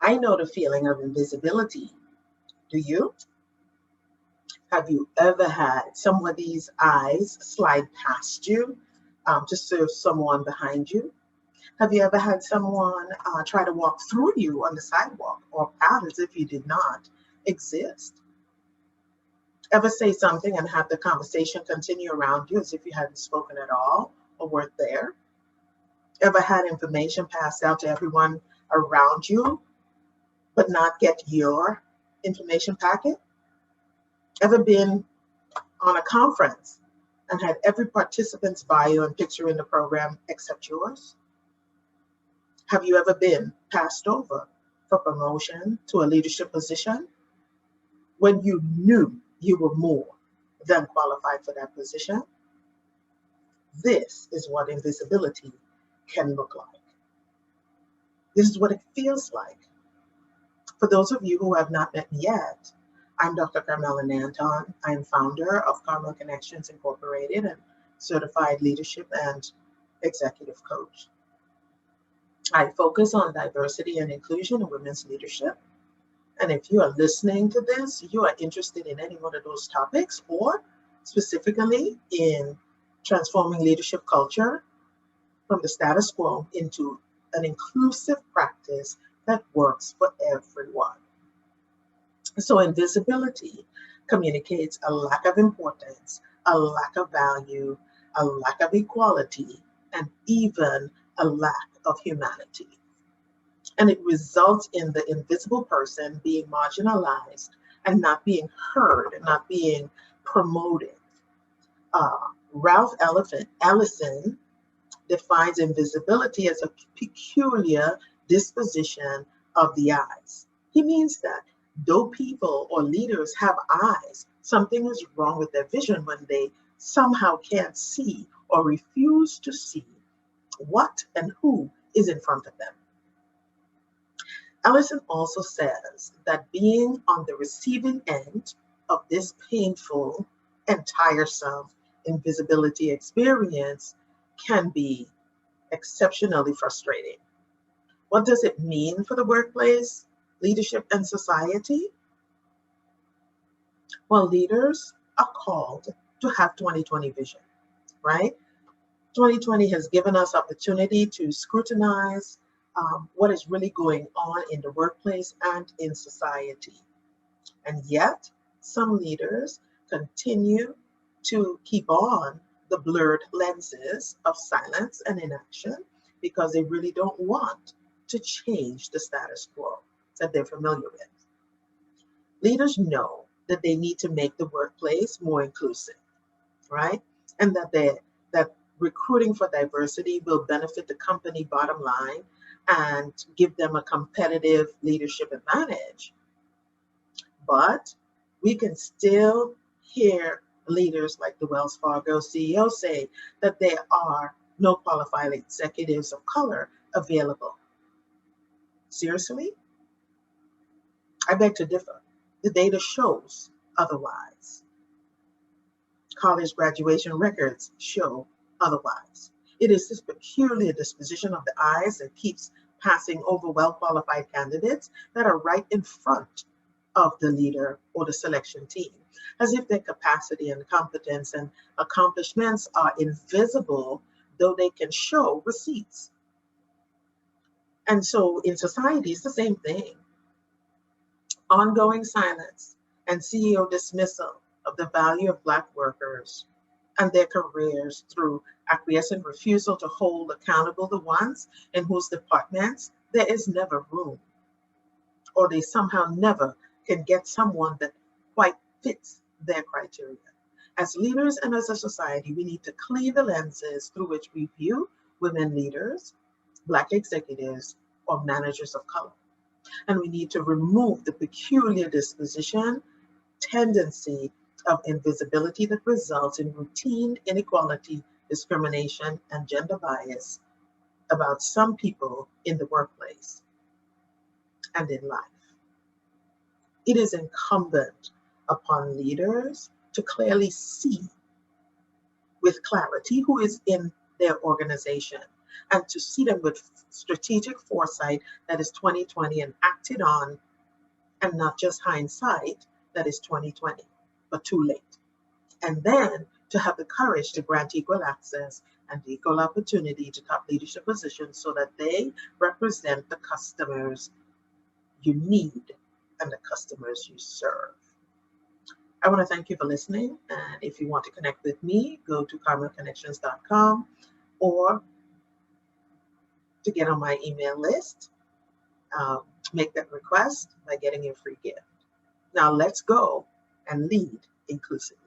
I know the feeling of invisibility. Do you? Have you ever had somebody's eyes slide past you to serve someone behind you? Have you ever had someone try to walk through you on the sidewalk or path as if you did not exist? Ever say something and have the conversation continue around you as if you hadn't spoken at all or weren't there? Ever had information passed out to everyone around you but not get your information packet? Ever been on a conference and had every participant's bio and picture in the program except yours? Have you ever been passed over for promotion to a leadership position when you knew you were more than qualified for that position? This is what invisibility can look like. This is what it feels like. For those of you who have not met me yet, I'm Dr. Carmela Nanton. I am founder of Carmel Connections Incorporated and certified leadership and executive coach. I focus on diversity and inclusion in women's leadership. And if you are listening to this, you are interested in any one of those topics, or specifically in transforming leadership culture from the status quo into an inclusive practice that works for everyone. So invisibility communicates a lack of importance, a lack of value, a lack of equality, and even a lack of humanity. And it results in the invisible person being marginalized and not being heard, and not being promoted. Ralph Ellison defines invisibility as a peculiar disposition of the eyes. He means that though people or leaders have eyes, something is wrong with their vision when they somehow can't see or refuse to see what and who is in front of them. Ellison also says that being on the receiving end of this painful and tiresome invisibility experience can be exceptionally frustrating. What does it mean for the workplace, leadership, and society? Well, leaders are called to have 2020 vision, right? 2020 has given us opportunity to scrutinize what is really going on in the workplace and in society. And yet, some leaders continue to keep on the blurred lenses of silence and inaction because they really don't want to change the status quo that they're familiar with. Leaders know that they need to make the workplace more inclusive, right? And that recruiting for diversity will benefit the company bottom line and give them a competitive leadership advantage. But we can still hear leaders like the Wells Fargo CEO say that there are no qualified executives of color available. Seriously? I beg to differ. The data shows otherwise. College graduation records show otherwise. It is this peculiar disposition of the eyes that keeps passing over well-qualified candidates that are right in front of the leader or the selection team, as if their capacity and competence and accomplishments are invisible, though they can show receipts. And so in society, it's the same thing. Ongoing silence and CEO dismissal of the value of Black workers and their careers through acquiescent refusal to hold accountable the ones in whose departments there is never room, or they somehow never can get someone that quite fits their criteria. As leaders and as a society, we need to clean the lenses through which we view women leaders, Black executives, or managers of color. And we need to remove the peculiar disposition, tendency of invisibility that results in routine inequality, discrimination, and gender bias about some people in the workplace and in life. It is incumbent upon leaders to clearly see with clarity who is in their organization and to see them with strategic foresight that is 2020 and acted on, and not just hindsight that is 2020, but too late. And then to have the courage to grant equal access and equal opportunity to top leadership positions so that they represent the customers you need and the customers you serve. I want to thank you for listening. And if you want to connect with me, go to carmelconnections.com, or to get on my email list, make that request by getting your free gift. Now let's go and lead inclusively.